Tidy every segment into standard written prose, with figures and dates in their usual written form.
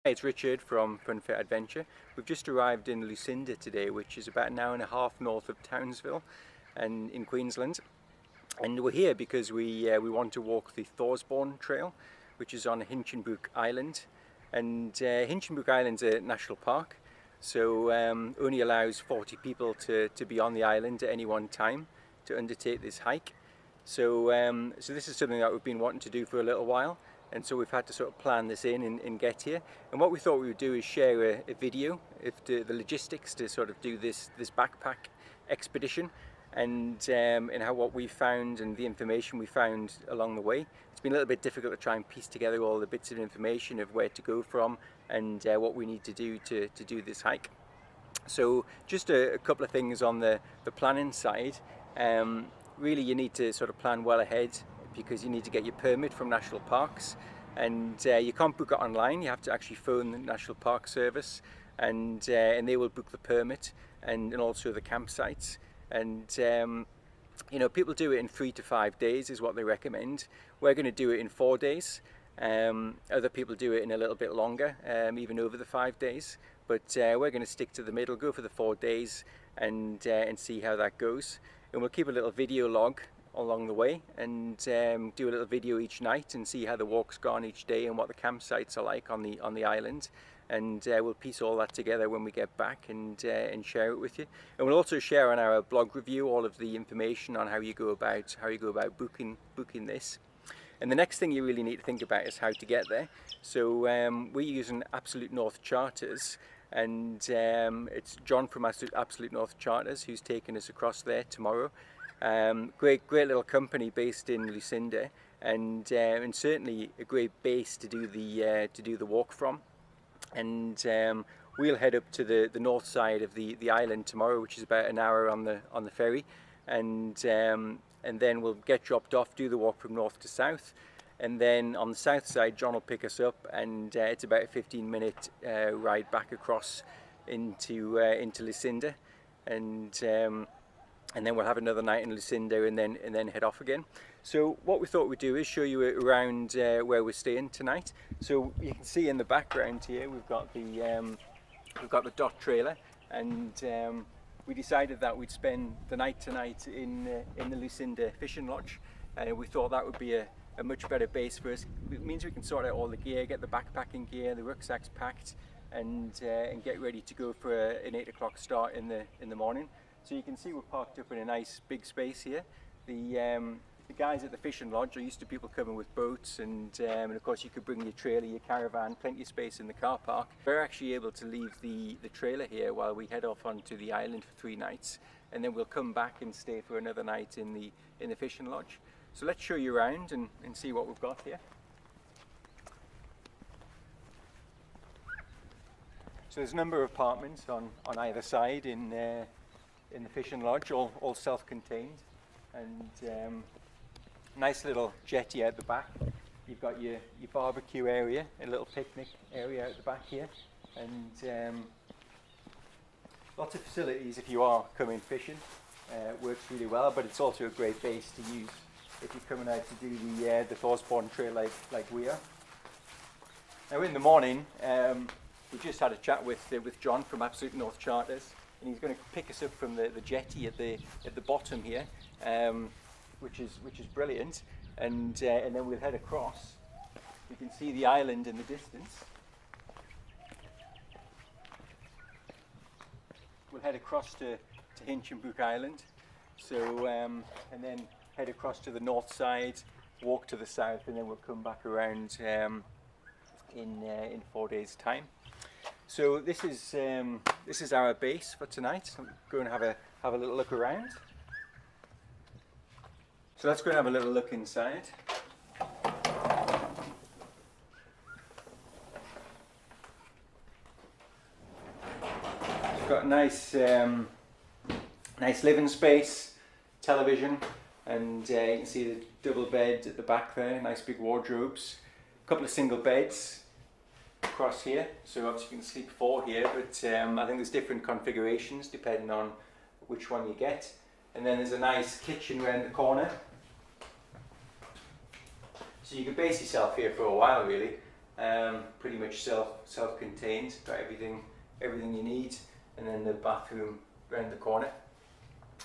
It's Richard from FunFitAdventure. We've just arrived in Lucinda today, which is about an hour and a half north of Townsville and in Queensland. And we're here because we want to walk the Thorsborne Trail, which is on Hinchinbrook Island. And Hinchinbrook Island's a national park, so only allows 40 people to be on the island at any one time to undertake this hike. So, so this is something that we've been wanting to do for a little while, and so we've had to sort of plan this in and get here. And what we thought we would do is share a video of the logistics to sort of do this backpack expedition, and how what we found and the information we found along the way. It's been a little bit difficult to try and piece together all the bits of information of where to go from and what we need to do to do this hike. So just a couple of things on the planning side. Really you need to sort of plan well ahead, because you need to get your permit from national parks, and you can't book it online. You have to actually phone the National Park Service, and they will book the permit and also the campsites. And you know, people do it in 3 to 5 days is what they recommend. We're going to do it in 4 days. Other people do it in a little bit longer, even over the 5 days. But we're going to stick to the middle, go for the 4 days, and see how that goes. And we'll keep a little video log along the way, and do a little video each night and see how the walk's gone each day and what the campsites are like on the island. And we'll piece all that together when we get back and share it with you. And we'll also share on our blog review all of the information on how you go about booking this. And the next thing you really need to think about is how to get there. So we're using Absolute North Charters, and it's John from Absolute North Charters who's taking us across there tomorrow. Great little company based in Lucinda, and certainly a great base to do the walk from. And we'll head up to the north side of the island tomorrow, which is about an hour on the ferry, and then we'll get dropped off, do the walk from north to south, and then on the south side John will pick us up, and it's about a 15-minute ride back across into Lucinda, and then we'll have another night in Lucinda and then head off again. So what we thought we'd do is show you around where we're staying tonight. So you can see in the background here we've got the dot trailer, and we decided that we'd spend the night tonight in the Lucinda fishing lodge. We thought that would be a much better base for us. It means we can sort out all the gear, get the backpacking gear, the rucksacks packed, and get ready to go for an 8 o'clock start in the morning. So you can see we're parked up in a nice big space here. The guys at the fishing lodge are used to people coming with boats, and of course you could bring your trailer, your caravan, plenty of space in the car park. We're actually able to leave the trailer here while we head off onto the island for 3 nights, and then we'll come back and stay for another night in the fishing lodge. So let's show you around and see what we've got here. So there's a number of apartments on either side in the fishing lodge, all self-contained, and nice little jetty out the back. You've got your barbecue area, a little picnic area out the back here, and lots of facilities if you are coming fishing. Works really well, but it's also a great base to use if you're coming out to do the Thorsborne Trail like we are. Now in the morning, we just had a chat with John from Absolute North Charters, and he's going to pick us up from the jetty at the bottom here, which is brilliant, and then we'll head across. You can see the island in the distance. We'll head across to Hinchinbrook Island, so and then head across to the north side, walk to the south, and then we'll come back around in 4 days' time. So this is our base for tonight. So go and have a little look around. So let's go and have a little look inside. We've got a nice living space, television, and you can see the double bed at the back there, nice big wardrobes, a couple of single beds across here, so obviously you can sleep 4 here, but I think there's different configurations depending on which one you get. And then there's a nice kitchen around the corner, so you can base yourself here for a while really. pretty much self-contained, got everything you need, and then the bathroom around the corner.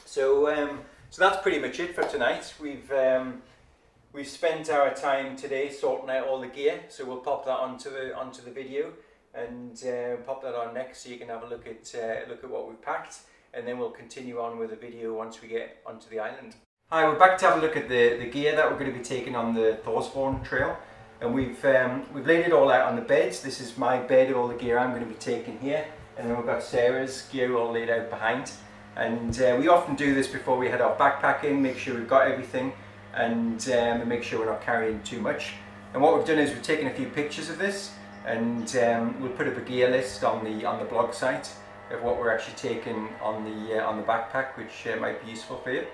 So so that's pretty much it for tonight. We've spent our time today sorting out all the gear, so we'll pop that onto the video and pop that on next, so you can have a look at what we've packed, and then we'll continue on with the video once we get onto the island. Hi, we're back to have a look at the gear that we're going to be taking on the Thorsborne Trail, and we've laid it all out on the beds. This is my bed, all the gear I'm going to be taking here, and then we've got Sarah's gear all laid out behind. And we often do this before we head off backpacking, make sure we've got everything, and make sure we're not carrying too much. And what we've done is we've taken a few pictures of this, and we'll put up a gear list on the blog site of what we're actually taking on the backpack, which might be useful for you.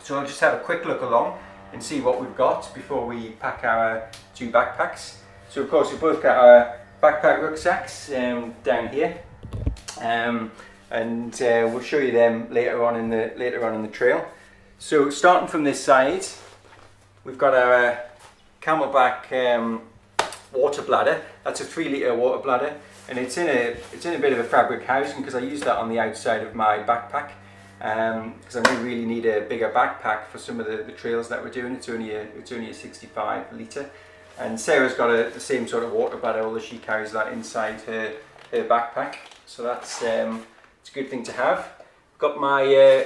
So I'll just have a quick look along and see what we've got before we pack our 2 backpacks. So of course we've both got our backpack rucksacks down here, and we'll show you them later on in the trail. So starting from this side, we've got our Camelback water bladder. That's a 3-litre water bladder, and it's in a bit of a fabric housing because I use that on the outside of my backpack, because I really need a bigger backpack for some of the trails that we're doing. It's only a 65 litre, and Sarah's got the same sort of water bladder, although she carries that inside her backpack. So that's it's a good thing to have. Got my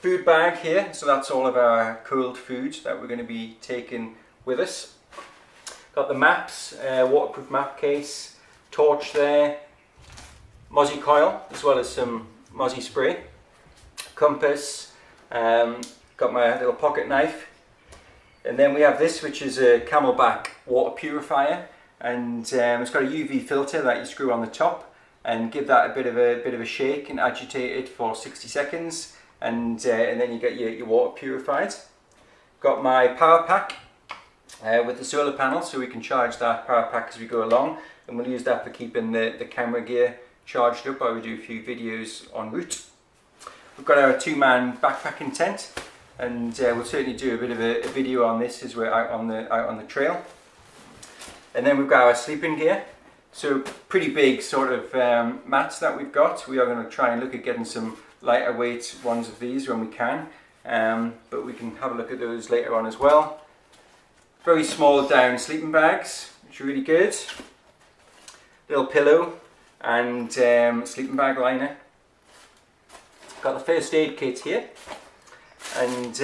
food bag here, so that's all of our cold food that we're going to be taking with us. Got the maps, waterproof map case, torch there, mozzie coil, as well as some mozzie spray, compass, got my little pocket knife, and then we have this, which is a Camelback water purifier, and it's got a UV filter that you screw on the top and give that a bit of a shake and agitate it for 60 seconds, and then you get your water purified. Got my power pack with the solar panel, so we can charge that power pack as we go along, and we'll use that for keeping the camera gear charged up while we do a few videos en route. We've got our 2-man backpacking tent, and we'll certainly do a bit of a video on this as we're out on the trail. And then we've got our sleeping gear, so pretty big sort of mats that we've got. We are going to try and look at getting some lighter weight ones of these when we can, but we can have a look at those later on as well. Very small down sleeping bags, which are really good. Little pillow and sleeping bag liner. Got the first aid kit here, and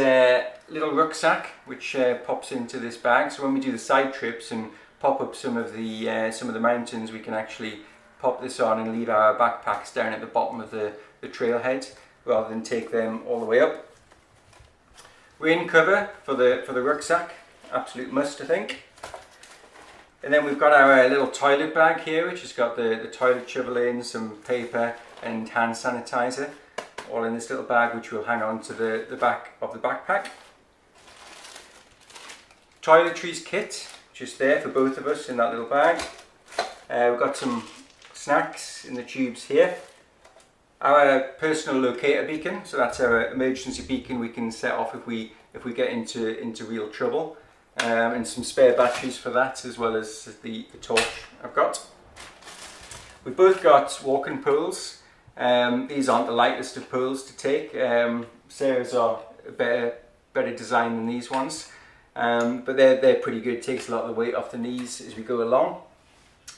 little rucksack which pops into this bag. So when we do the side trips and pop up some of the mountains, we can actually pop this on and leave our backpacks down at the bottom of the trailhead rather than take them all the way up. Rain cover for the rucksack. Absolute must, I think. And then we've got our little toilet bag here, which has got the toilet shovel in, some paper and hand sanitizer, all in this little bag, which will hang on to the back of the backpack. Toiletries kit, just there for both of us in that little bag. We've got some snacks in the tubes here. Our personal locator beacon, so that's our emergency beacon we can set off if we get into real trouble. And some spare batteries for that, as well as the torch I've got. We've both got walking poles. These aren't the lightest of poles to take. Sarah's are a better design than these ones, but they're pretty good. Takes a lot of the weight off the knees as we go along.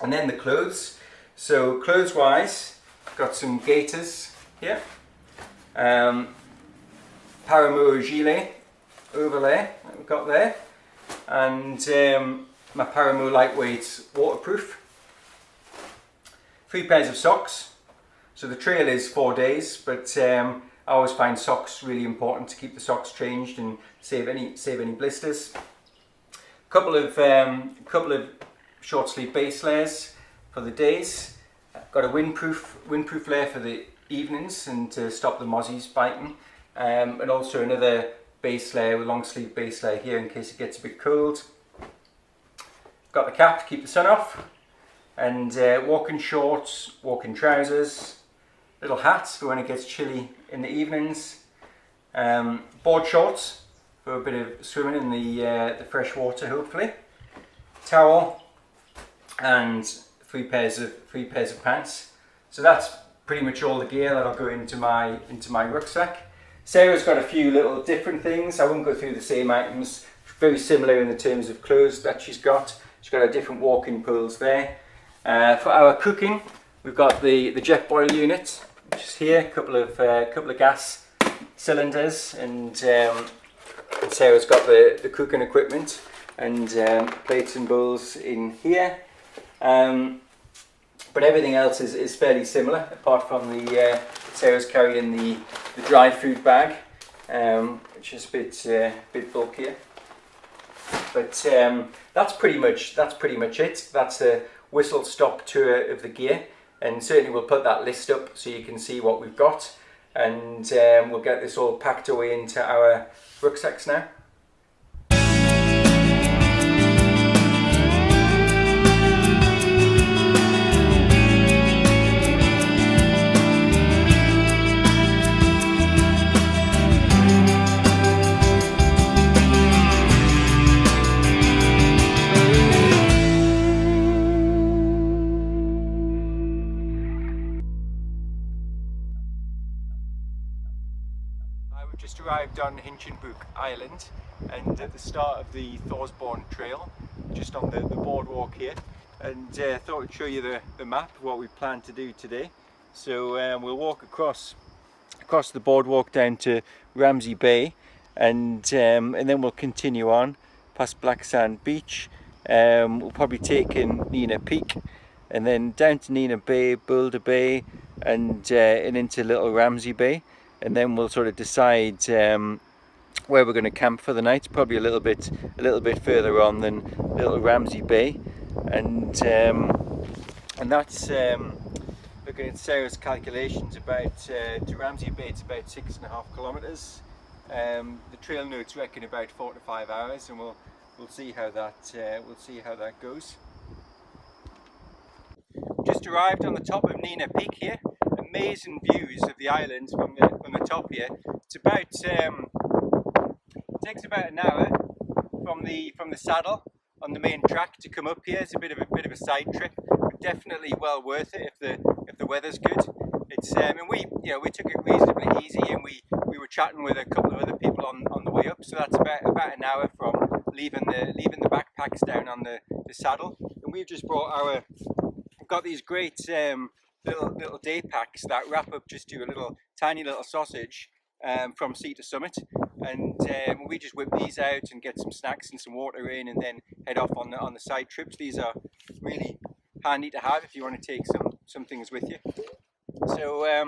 And then the clothes. So clothes wise, I've got some gaiters here, Paramour gilet overlay that we've got there, and my Paramour lightweight waterproof. 3 pairs of socks. So the trail is 4 days, but I always find socks really important to keep the socks changed and save any blisters. Couple of short sleeve base layers for the days. I've got a windproof layer for the evenings and to stop the mozzies biting, and also another base layer, with long sleeve base layer here in case it gets a bit cold. Got the cap to keep the sun off, and walking shorts, walking trousers, little hats for when it gets chilly in the evenings, board shorts for a bit of swimming in the fresh water hopefully, towel, and three pairs of pants. So that's pretty much all the gear that'll go into my rucksack. Sarah's got a few little different things. I won't go through the same items. Very similar in the terms of clothes that she's got. She's got her different walking poles there. For our cooking, we've got the jet boil unit, which is here. A couple of gas cylinders, and Sarah's got the cooking equipment and plates and bowls in here. But everything else is fairly similar, apart from the Sarah's carrying the dry food bag, which is a bit bulkier. But that's pretty much it. That's a whistle-stop tour of the gear, and certainly we'll put that list up so you can see what we've got, and we'll get this all packed away into our rucksacks now. We've just arrived on Hinchinbrook Island, and at the start of the Thorsborne Trail, just on the boardwalk here, and thought I'd show you the map of what we plan to do today. So we'll walk across the boardwalk down to Ramsey Bay, and then we'll continue on past Black Sand Beach. We'll probably take in Nina Peak, and then down to Nina Bay, Boulder Bay, and into Little Ramsey Bay. And then we'll sort of decide where we're going to camp for the night. Probably a little bit further on than Little Ramsey Bay, and that's looking at Sarah's calculations. About to Ramsey Bay, it's about 6.5 kilometres. The trail notes reckon about 4 to 5 hours, and we'll see how that goes. Just arrived on the top of Nina Peak here. Amazing views of the island from the top here. It's about takes about an hour from the saddle on the main track to come up here. It's a bit of a side trip, but definitely well worth it if the weather's good. It's and we took it reasonably easy, and we were chatting with a couple of other people on the way up. So that's about an hour from leaving the backpacks down on the saddle. And we've just brought we've got these great little day packs that wrap up just to a tiny little sausage from sea to summit, and we just whip these out and get some snacks and some water in, and then head off on the side trips. These are really handy to have if you want to take some things with you. So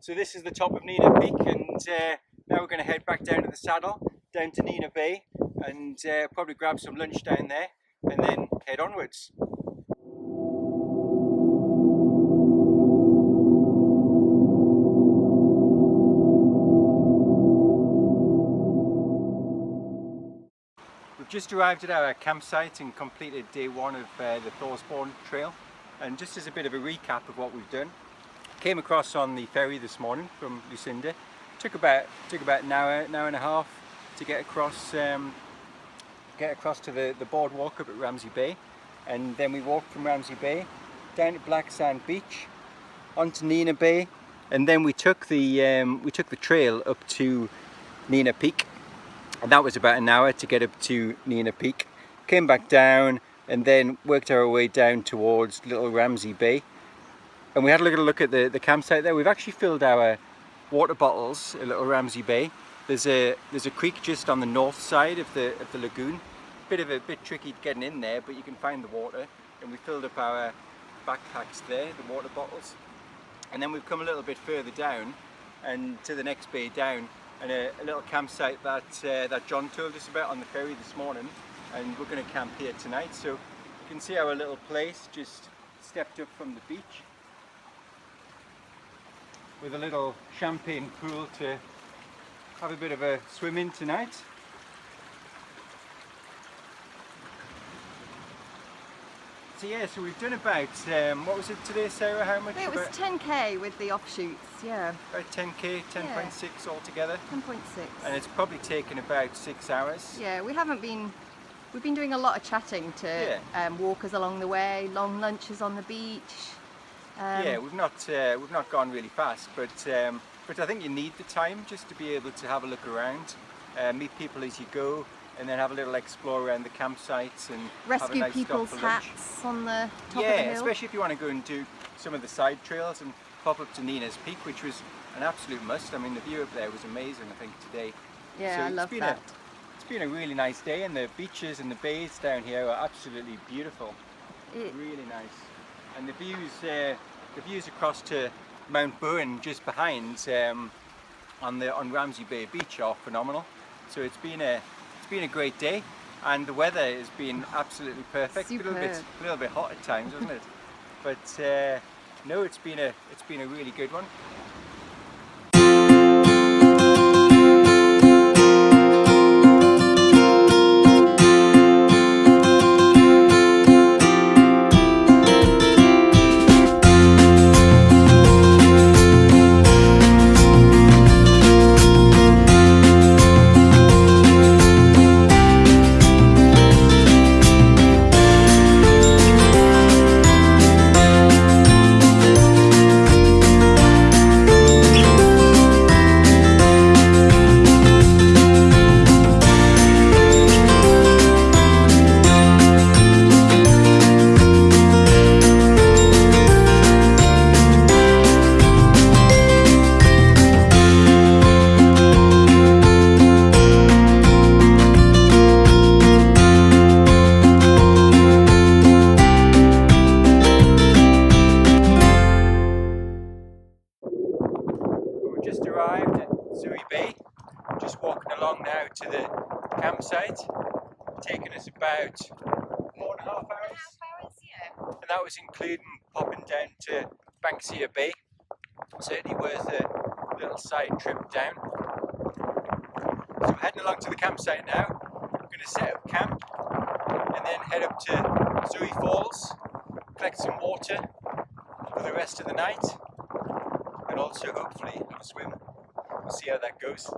this is the top of Nina Peak, and now we're going to head back down to the saddle, down to Nina Bay, and probably grab some lunch down there, and then head onwards. Just arrived at our campsite and completed day one of the Thorsborne Trail, and just as a bit of a recap of what we've done, came across on the ferry this morning from Lucinda. Took about an hour and a half to get across to the boardwalk up at Ramsey Bay, and then we walked from Ramsey Bay down to Black Sand Beach, onto Nina Bay, and then we took the trail up to Nina Peak. And that was about an hour to get up to Nina Peak. Came back down and then worked our way down towards Little Ramsey Bay. And we had a look at the campsite there. We've actually filled our water bottles at Little Ramsey Bay. There's a creek just on the north side of the lagoon. Bit tricky getting in there, but you can find the water. And we filled up our backpacks there, the water bottles. And then we've come a little bit further down and to the next bay down, and a little campsite that John told us about on the ferry this morning, and we're going to camp here tonight. So you can see our little place just stepped up from the beach with a little champagne pool to have a bit of a swim in tonight. So yeah, so we've done about, what was it today, Sarah? How much? It was 10k with the offshoots, yeah. About 10k, 10.6 altogether. 10.6. And it's probably taken about 6 hours. Yeah, we haven't been We've been doing a lot of chatting to walkers along the way, long lunches on the beach. Yeah, we've not gone really fast, but I think you need the time just to be able to have a look around, meet people as you go, and then have a little explore around the campsites and rescue have a nice people's stop for lunch. hats on the top of the Yeah, hill. especially if you want to go and do some of the side trails and pop up to Nina's Peak, which was an absolute must. I mean, the view up there was amazing, I think, today. Yeah, so I love that. It's been a really nice day, and the beaches and the bays down here are absolutely beautiful. Really nice. And the views across to Mount Bowen just behind on Ramsey Bay Beach are phenomenal. So it's been a great day, and the weather has been absolutely perfect. Superb. A little bit hot at times, hasn't it? But no, it's been a really good one. Just arrived at Zui Bay, just walking along now to the campsite. Taken us about 4.5 hours. Yeah. And that was including popping down to Banksia Bay. Certainly worth a little side trip down. So we're heading along to the campsite now. We're going to set up camp and then head up to Zui Falls, collect some water for the rest of the night, and also hopefully have a swim. We'll see how that goes.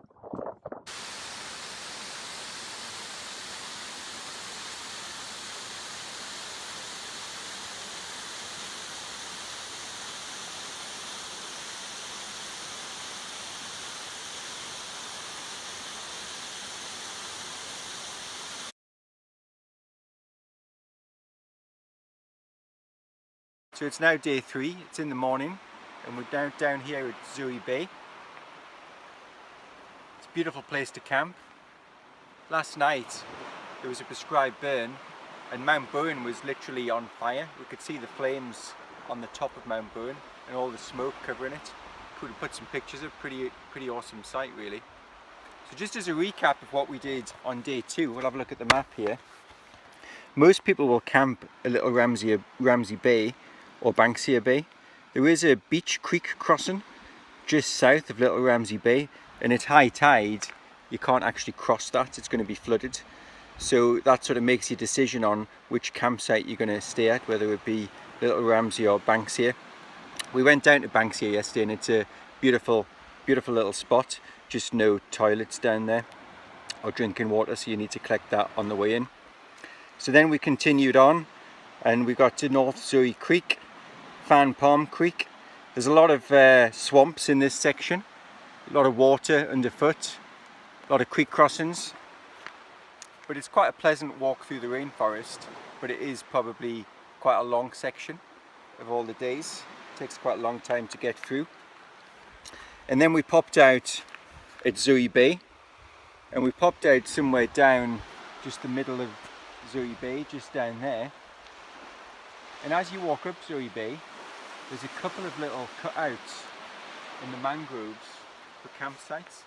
So it's now day 3, it's in the morning, and we're down here at Zui Bay. It's a beautiful place to camp. Last night there was a prescribed burn and Mount Bowen was literally on fire. We could see the flames on the top of Mount Bowen and all the smoke covering it. Could have put some pictures of, pretty awesome sight really. So just as a recap of what we did on day 2, we'll have a look at the map here. Most people will camp a little Ramsey Bay or Banksia Bay. There is a beach creek crossing just south of Little Ramsey Bay, and at high tide you can't actually cross that, it's going to be flooded. So that sort of makes your decision on which campsite you're going to stay at, whether it be Little Ramsey or Banksia. We went down to Banksia yesterday and it's a beautiful little spot, just no toilets down there or drinking water, so you need to collect that on the way in. So then we continued on and we got to North Zui Creek, Fan Palm Creek. There's a lot of swamps in this section, a lot of water underfoot, a lot of creek crossings, but it's quite a pleasant walk through the rainforest, but it is probably quite a long section of all the days. It takes quite a long time to get through. And then we popped out at Zui Bay, and we popped out somewhere down just the middle of Zui Bay, just down there. And as you walk up Zui Bay, there's a couple of little cutouts in the mangroves for campsites.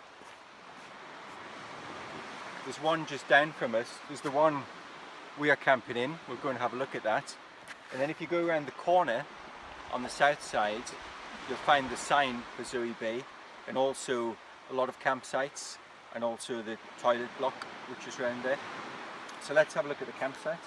There's one just down from us. There's the one we are camping in. We'll go and have a look at that. And then if you go around the corner on the south side, you'll find the sign for Zui Bay and also a lot of campsites and also the toilet block which is around there. So let's have a look at the campsite.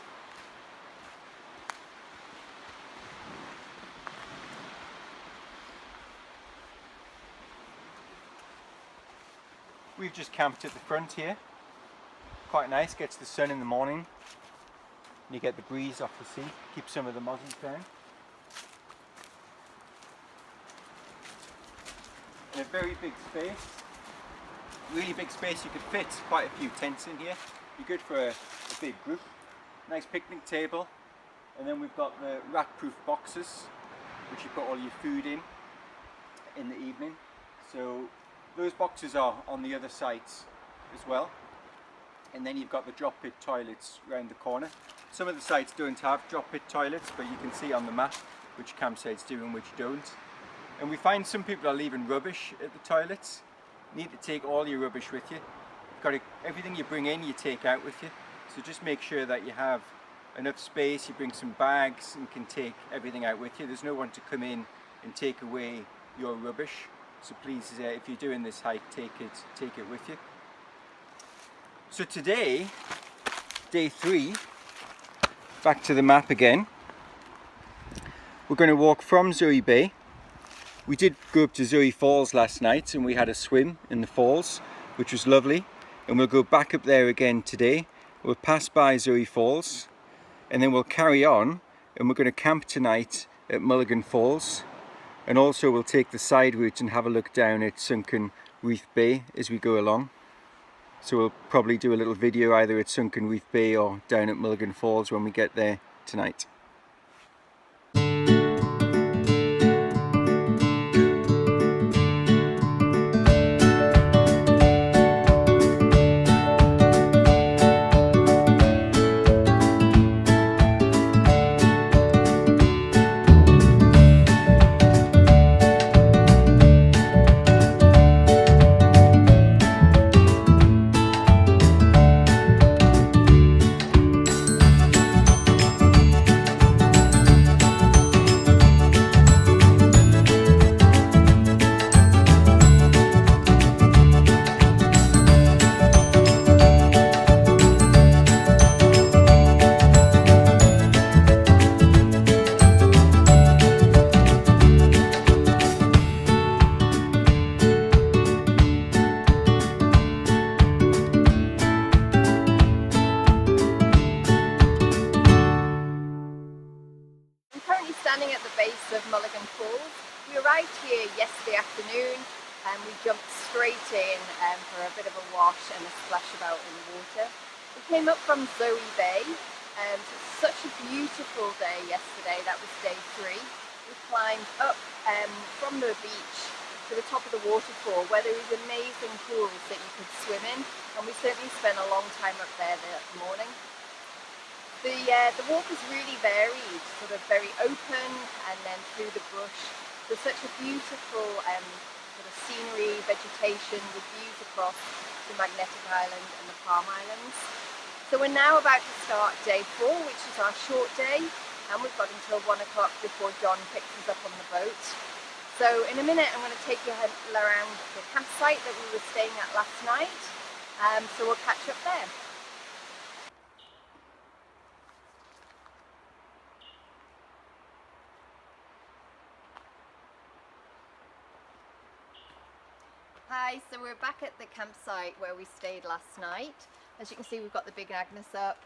We've just camped at the front here. Quite nice, gets the sun in the morning. And you get the breeze off the sea, keep some of the mozzies down. And a very big space, really big space. You could fit quite a few tents in here. Be good for a big group. Nice picnic table, and then we've got the rat-proof boxes, which you put all your food in the evening. So those boxes are on the other sides as well. And then you've got the drop pit toilets around the corner. Some of the sites don't have drop pit toilets, but you can see on the map which campsites do and which don't. And we find some people are leaving rubbish at the toilets. You need to take all your rubbish with you. Everything you bring in, you take out with you. So just make sure that you have enough space, you bring some bags and can take everything out with you. There's no one to come in and take away your rubbish. So please, if you're doing this hike, take it with you. So today, day 3, back to the map again. We're going to walk from Zoe Bay. We did go up to Zoe Falls last night and we had a swim in the falls, which was lovely. And we'll go back up there again today. We'll pass by Zoe Falls and then we'll carry on, and we're going to camp tonight at Mulligan Falls, and also we'll take the side route and have a look down at Sunken Reef Bay as we go along. So we'll probably do a little video either at Sunken Reef Bay or down at Mulligan Falls when we get there tonight. Standing at the base of Mulligan Falls. We arrived here yesterday afternoon and we jumped straight in for a bit of a wash and a splash about in the water. We came up from Zoe Bay. Such a beautiful day yesterday. That was day 3. We climbed up from the beach to the top of the waterfall where there is amazing pools that you could swim in, and we certainly spent a long time up there that morning. The walk was really varied, sort of very open and then through the bush. There's such a beautiful sort of scenery, vegetation with views across the Magnetic Island and the Palm Islands. So we're now about to start day 4, which is our short day, and we've got until 1 o'clock before John picks us up on the boat. So in a minute I'm going to take you around the campsite that we were staying at last night, so we'll catch up there. Hi, so we're back at the campsite where we stayed last night. As you can see, we've got the big Agnes up.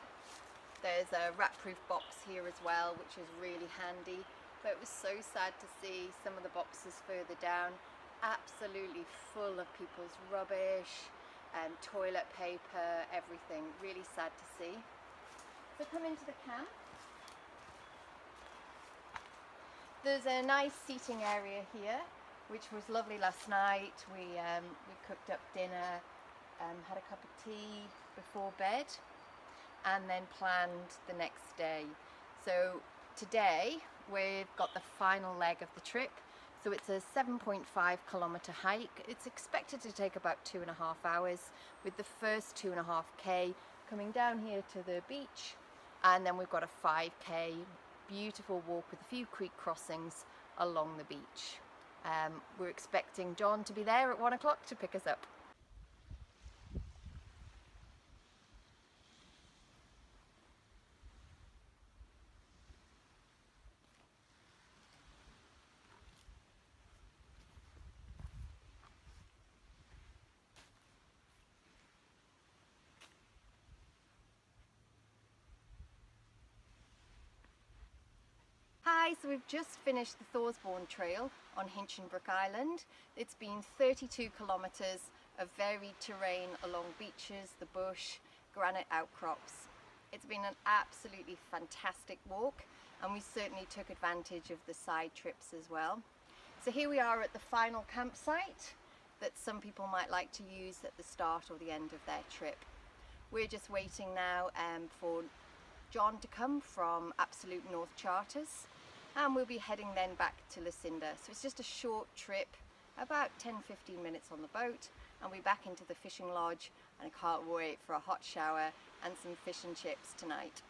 There's a rat-proof box here as well, which is really handy. But it was so sad to see some of the boxes further down, absolutely full of people's rubbish and toilet paper, everything. Really sad to see. So come into the camp. There's a nice seating area here, which was lovely last night. We cooked up dinner, had a cup of tea before bed, and then planned the next day. So today we've got the final leg of the trip. So it's a 7.5 kilometre hike. It's expected to take about 2.5 hours, with the first 2.5k coming down here to the beach, and then we've got a 5k beautiful walk with a few creek crossings along the beach. We're expecting John to be there at 1 o'clock to pick us up. Hi, so we've just finished the Thorsborne Trail on Hinchinbrook Island. It's been 32 kilometres of varied terrain along beaches, the bush, granite outcrops. It's been an absolutely fantastic walk, and we certainly took advantage of the side trips as well. So here we are at the final campsite that some people might like to use at the start or the end of their trip. We're just waiting now for John to come from Absolute North Charters, and we'll be heading then back to Lucinda. So it's just a short trip, about 10-15 minutes on the boat, and we're back into the fishing lodge, and I can't wait for a hot shower and some fish and chips tonight.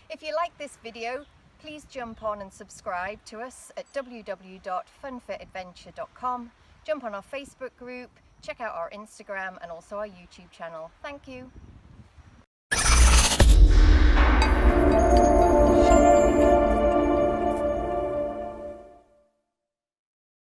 If you like this video, please jump on and subscribe to us at www.funfitadventure.com. Jump on our Facebook group, check out our Instagram and also our YouTube channel. Thank you.